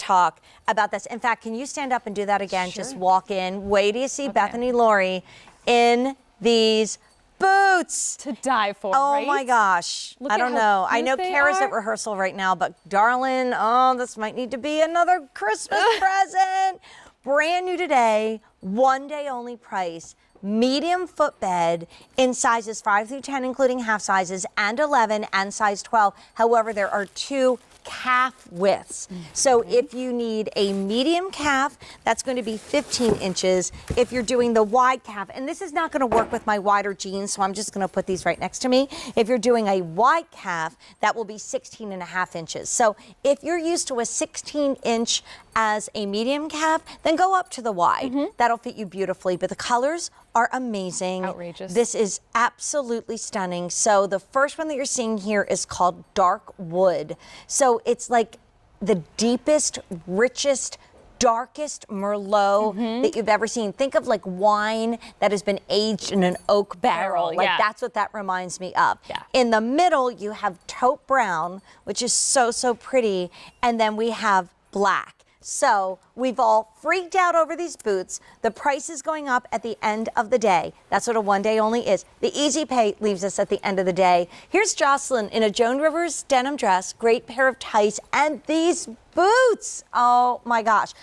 talk about this. In fact, can you stand up and do that again? Sure. Just walk in. Wait till you see Bethany Laurie in these boots. To die for, Oh right? my gosh. Look I at don't how know. I cute know they Kara's are. at rehearsal right now, but darling, oh, this might need to be another Christmas present. Brand new today, one day only price. Medium footbed in sizes 5 through 10, including half sizes, and 11 and size 12. However, there are 2 calf widths. So if you need a medium calf, that's going to be 15 inches. If you're doing the wide calf, and this is not going to work with my wider jeans, so I'm just going to put these right next to me. If you're doing a wide calf, that will be 16 and a half inches. So if you're used to a 16-inch as a medium calf, then go up to the wide. That'll fit you beautifully. But the colors are amazing. Outrageous. This is absolutely stunning. So the first one that you're seeing here is called Dark Wood. So it's like the deepest, richest, darkest Merlot that you've ever seen. Think of like wine that has been aged in an oak barrel. Like that's what that reminds me of. In the middle, you have taupe brown, which is so, so pretty. And then we have black. So we've all freaked out over these boots. The price is going up at the end of the day. That's what a one day only is. The easy pay leaves us at the end of the day. Here's Jocelyn in a Joan Rivers denim dress, great pair of tights, and these boots. Oh my gosh.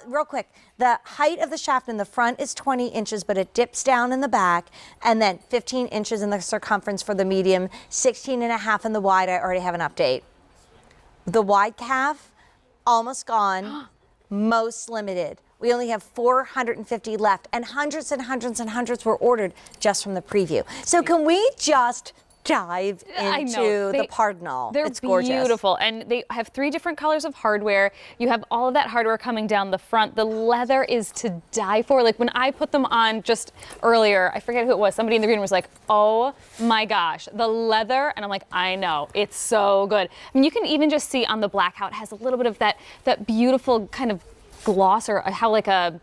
Real quick, the height of the shaft in the front is 20 inches, but it dips down in the back, and then 15 inches in the circumference for the medium, 16 and a half in the wide. I already have an update. The wide calf, almost gone. Most limited. We only have 450 left, and hundreds and hundreds and hundreds were ordered just from the preview. So can we just dive into the Pardonal? They're it's gorgeous. Beautiful, and they have 3 different colors of hardware. You have all of that hardware coming down the front. The leather is to die for. Like when I put them on just earlier, I forget who it was, somebody in the green was like, oh my gosh, the leather, and I'm like, I know, it's so good. I mean, you can even just see on the black how it has a little bit of that beautiful kind of gloss, or how like a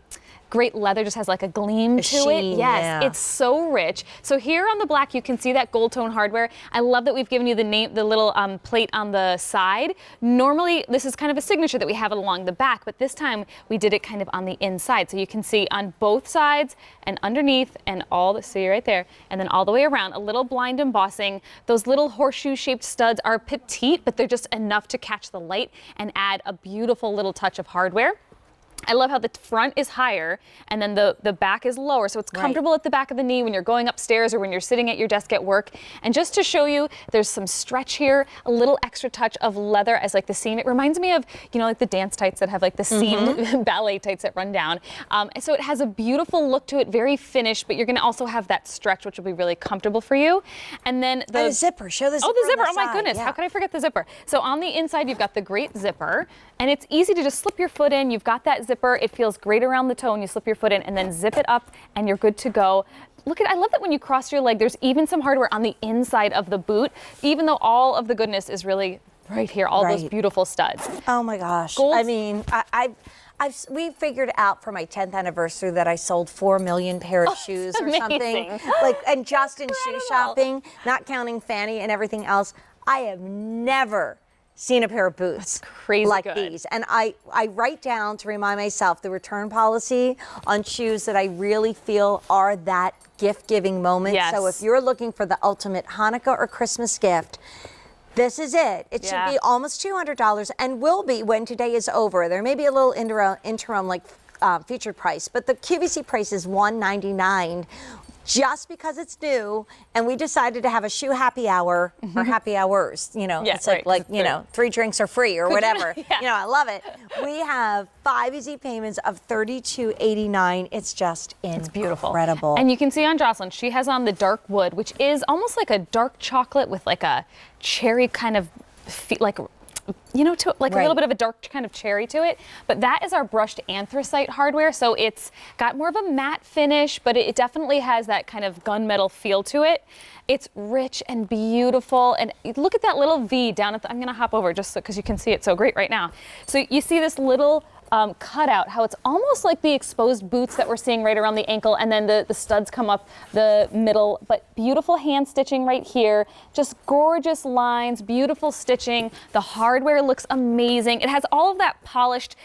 great leather just has like a gleam to sheen, it. Yes, it's so rich. So here on the black, you can see that gold tone hardware. I love that we've given you the little plate on the side. Normally, this is kind of a signature that we have it along the back, but this time we did it kind of on the inside. So you can see on both sides and underneath and see right there, and then all the way around, a little blind embossing. Those little horseshoe-shaped studs are petite, but they're just enough to catch the light and add a beautiful little touch of hardware. I love how the front is higher and then the back is lower, so it's comfortable at the back of the knee when you're going upstairs or when you're sitting at your desk at work. And just to show you, there's some stretch here, a little extra touch of leather as like the seam. It reminds me of, you know, like the dance tights that have like the seamed ballet tights that run down. So it has a beautiful look to it, very finished, but you're going to also have that stretch, which will be really comfortable for you. And then the zipper. Show the zipper. Oh, the zipper. On the oh my goodness. Yeah. How could I forget the zipper? So on the inside, you've got the great zipper, and it's easy to just slip your foot in. You've got that zipper. It feels great around the toe, and you slip your foot in and then zip it up and you're good to go. I love that when you cross your leg, there's even some hardware on the inside of the boot, even though all of the goodness is really right here, all those beautiful studs. Oh my gosh. I mean, we figured out for my 10th anniversary that I sold 4 million pair of shoes or something. Like, and just in shoe shopping, not counting Fanny and everything else, I have never seen a pair of boots like these. And I write down to remind myself the return policy on shoes that I really feel are that gift-giving moment. Yes. So if you're looking for the ultimate Hanukkah or Christmas gift, this is it. It should be almost $200 and will be when today is over. There may be a little interim like featured price, but the QVC price is $199. Just because it's new, and we decided to have a shoe happy hour or happy hours, you know, it's like you know, 3 drinks are free or whatever. You know, I love it. We have 5 easy payments of $32.89. It's just incredible. And you can see on Jocelyn, she has on the dark wood, which is almost like a dark chocolate with like a cherry kind of you know, to like a little bit of a dark kind of cherry to it. But that is our brushed anthracite hardware. So it's got more of a matte finish, but it definitely has that kind of gunmetal feel to it. It's rich and beautiful. And look at that little V down at I'm going to hop over just because you can see it so great right now. So you see this little cutout, how it's almost like the exposed boots that we're seeing right around the ankle, and then the studs come up the middle, but beautiful hand stitching right here, just gorgeous lines, beautiful stitching. The hardware looks amazing. It has all of that polished,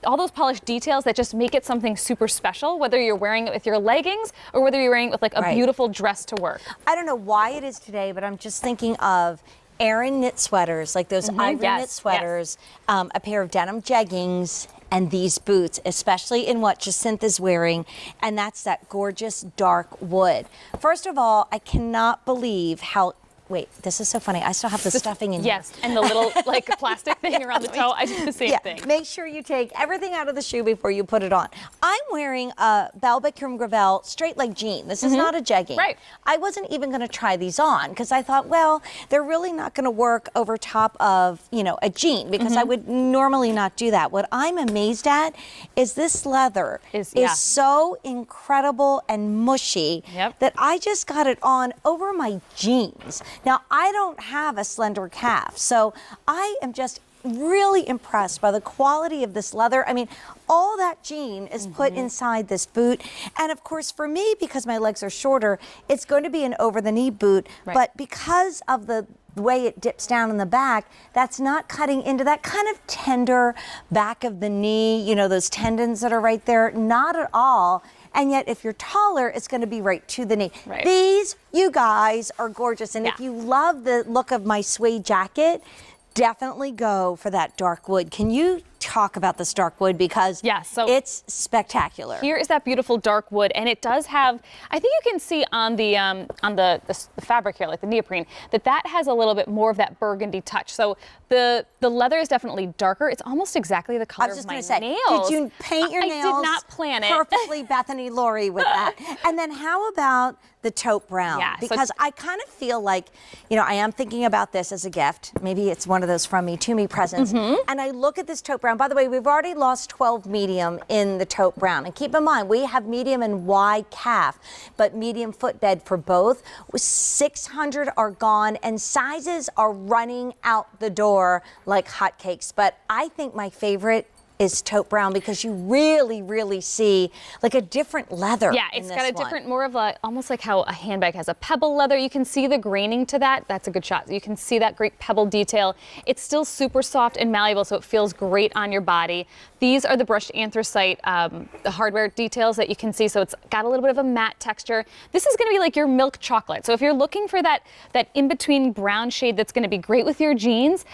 all those polished details that just make it something super special, whether you're wearing it with your leggings or whether you're wearing it with like a beautiful dress to work. I don't know why it is today, but I'm just thinking of Aran knit sweaters, like those ivory knit sweaters, a pair of denim jeggings, and these boots, especially in what Jacinthe is wearing, and that's that gorgeous dark wood. First of all, I cannot believe how, wait, this is so funny. I still have the stuffing in here. Yes, and the little like plastic thing around the toe. I do the same thing. Make sure you take everything out of the shoe before you put it on. I'm wearing a Velvet Creme Gravel straight leg jean. This is not a jegging. Right. I wasn't even going to try these on because I thought, well, they're really not going to work over top of, you know, a jean because I would normally not do that. What I'm amazed at is this leather is so incredible and mushy that I just got it on over my jeans. Now, I don't have a slender calf, so I am just really impressed by the quality of this leather. I mean, all that jean is put inside this boot. And of course, for me, because my legs are shorter, it's going to be an over-the-knee boot. But because of the way it dips down in the back, that's not cutting into that kind of tender back of the knee, you know, those tendons that are right there, not at all. And yet, if you're taller, it's going to be right to the knee. These, you guys, are gorgeous. And if you love the look of my suede jacket, definitely go for that dark wood. Can you talk about this dark wood because it's spectacular? Here is that beautiful dark wood, and it does have, I think you can see on the fabric here, like the neoprene, that has a little bit more of that burgundy touch. So the leather is definitely darker. It's almost exactly the color of my nails. Did you paint your nails? I did not plan it. Perfectly Bethany Laurie with that. And then how about the taupe brown? Because I kind of feel like, you know, I am thinking about this as a gift. Maybe it's one of those from me to me presents. And I look at this taupe brown. By the way, we've already lost 12 medium in the taupe brown. And keep in mind, we have medium and wide calf, but medium footbed for both. 600 are gone, and sizes are running out the door like hotcakes. But I think my favorite is taupe brown because you really, really see like a different leather. Yeah, it's got a different, more of a, almost like how a handbag has a pebble leather. You can see the graining to that. That's a good shot. You can see that great pebble detail. It's still super soft and malleable, so it feels great on your body. These are the brushed anthracite, the hardware details that you can see. So it's got a little bit of a matte texture. This is going to be like your milk chocolate. So if you're looking for that in-between brown shade that's going to be great with your jeans,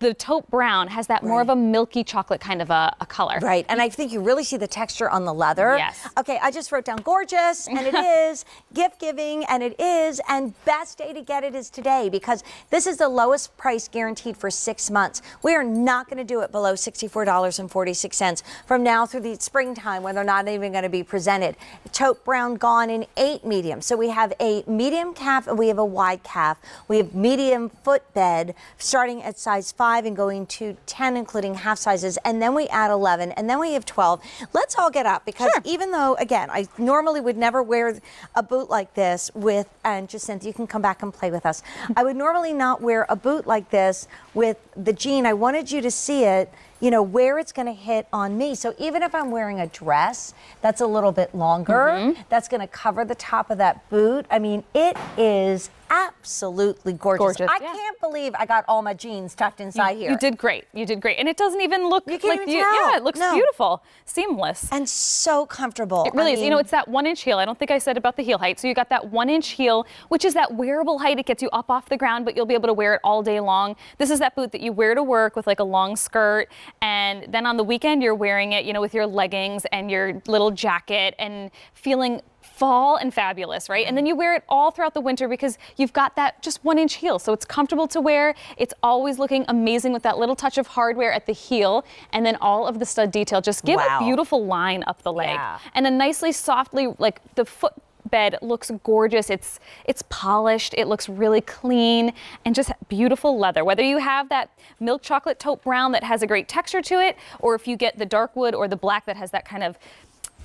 the taupe brown has that more of a milky chocolate kind of a color. Right, and I think you really see the texture on the leather. Yes. Okay, I just wrote down gorgeous, and it is gift giving, and it is, and best day to get it is today because this is the lowest price guaranteed for 6 months. We are not going to do it below $64.46 from now through the springtime when they're not even going to be presented. Taupe brown gone in 8 medium. So we have a medium calf and we have a wide calf. We have medium footbed starting at size 5 and going to 10, including half sizes, and then we add 11, and then we have 12. Let's all get up because even though, again, I normally would never wear a boot like this with, and Jacinthe, you can come back and play with us. I would normally not wear a boot like this with the jean. I wanted you to see it, you know, where it's going to hit on me. So even if I'm wearing a dress that's a little bit longer, that's going to cover the top of that boot. I mean, it is absolutely gorgeous. I can't believe I got all my jeans tucked inside here. You did great. You did great. And it doesn't even look you can't like even tell. Yeah, it looks beautiful. Seamless. And so comfortable. It really is. You know, it's that 1-inch heel. I don't think I said about the heel height. So you got that 1-inch heel, which is that wearable height. It gets you up off the ground, but you'll be able to wear it all day long. This is that boot that you wear to work with like a long skirt. And then on the weekend, you're wearing it, you know, with your leggings and your little jacket and feeling fall and fabulous, right? And then you wear it all throughout the winter because you've got that just 1-inch heel. So it's comfortable to wear. It's always looking amazing with that little touch of hardware at the heel and then all of the stud detail. Just give a beautiful line up the leg and a nicely softly, like the foot bed looks gorgeous. It's polished. It looks really clean and just beautiful leather. Whether you have that milk chocolate taupe brown that has a great texture to it, or if you get the dark wood or the black that has that kind of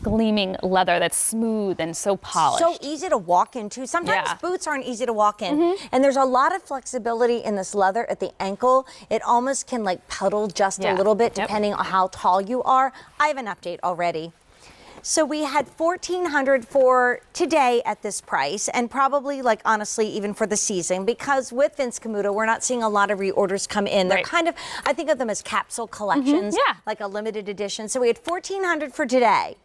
gleaming leather that's smooth and so polished. So easy to walk into. Sometimes Yeah. boots aren't easy to walk in. And there's a lot of flexibility in this leather at the ankle. It almost can like puddle just a Yeah. little bit Yep. depending on how tall you are. I have an update already. So we had $1,400 for today at this price, and probably, like, honestly, even for the season, because with Vince Camuto, we're not seeing a lot of reorders come in. They're Right. kind of, I think of them as capsule collections, Yeah. like a limited edition. So we had $1,400 for today.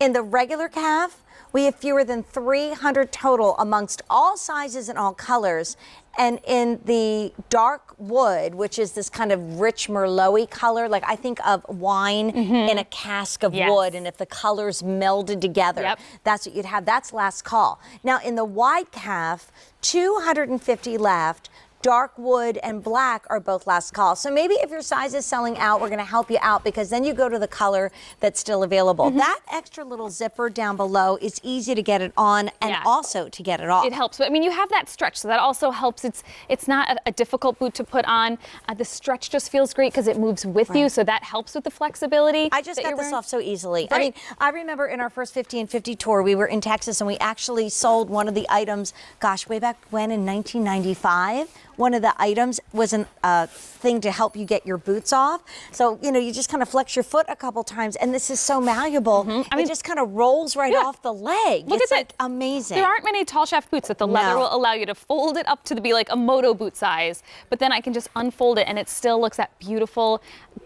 In the regular calf, we have fewer than 300 total amongst all sizes and all colors. And in the dark wood, which is this kind of rich Merlot-y color, like I think of wine in a cask of Yes. wood, and if the colors melded together, Yep. that's what you'd have. That's last call. Now, in the wide calf, 250 left. Dark wood and black are both last call. So maybe if your size is selling out, we're going to help you out, because then you go to the color that's still available. That extra little zipper down below is easy to get it on and Yeah. also to get it off. It helps. I mean, you have that stretch, so that also helps. It's not a difficult boot to put on. The stretch just feels great because it moves with you, so that helps with the flexibility. I just that got you're this wearing. off so easily. I Right. mean, I remember in our first 50 and 50 tour, we were in Texas and we actually sold one of the items, gosh, way back when in 1995. One of the items was a thing to help you get your boots off. So, you know, you just kind of flex your foot a couple times, and this is so malleable. I mean, it just kind of rolls right yeah. off the leg. Look It's at like that. amazing. There aren't many tall shaft boots that the leather No. will allow you to fold it up to be like a moto boot size, but then I can just unfold it and it still looks that beautiful,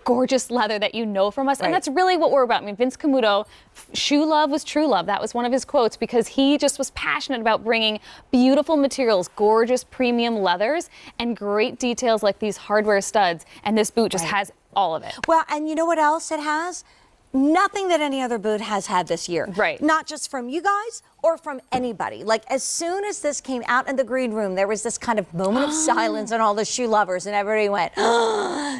gorgeous leather that you know from us. Right. And that's really what we're about. I mean, Vince Camuto, shoe love was true love. That was one of his quotes, because he just was passionate about bringing beautiful materials, gorgeous premium leathers, and great details like these hardware studs. And this boot just Right. has all of it. Well, and you know what else it has? Nothing that any other boot has had this year. Right. Not just from you guys or from anybody. Like, as soon as this came out in the green room, there was this kind of moment of silence on all the shoe lovers, and everybody went,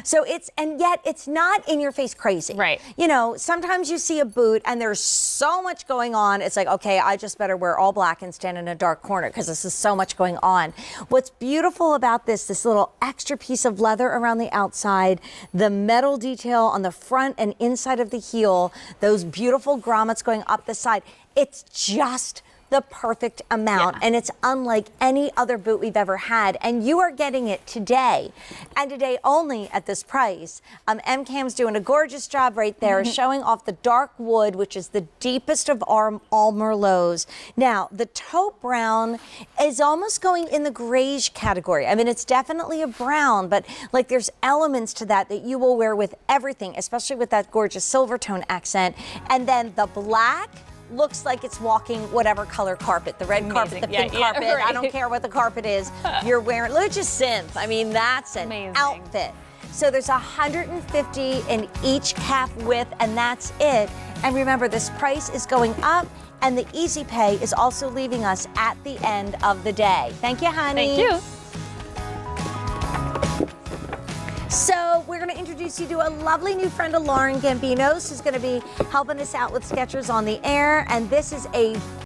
so and yet it's not in your face crazy. Right. You know, sometimes you see a boot and there's so much going on. It's like, okay, I just better wear all black and stand in a dark corner because this is so much going on. What's beautiful about this little extra piece of leather around the outside, the metal detail on the front and inside of the heel, those beautiful grommets going up the side, it's just the perfect amount, Yeah. and it's unlike any other boot we've ever had, and you are getting it today, and today only at this price. MCAM's doing a gorgeous job right there, showing off the dark wood, which is the deepest of all Merlots. Now, the taupe brown is almost going in the grayish category. I mean, it's definitely a brown, but like there's elements to that you will wear with everything, especially with that gorgeous silver tone accent. And then the black looks like it's walking whatever color carpet, the red carpet, the Amazing. pink Yeah, carpet, right. I don't care what the carpet is, you're wearing, look at your synth. I mean, that's an Amazing. outfit. So there's 150 in each calf width, and that's it. And remember, this price is going up, and the easy pay is also leaving us at the end of the day. Thank you, honey. Thank you. So we're going to introduce you to a lovely new friend of Lauren Gambino's, who's going to be helping us out with Skechers on the air. And this is a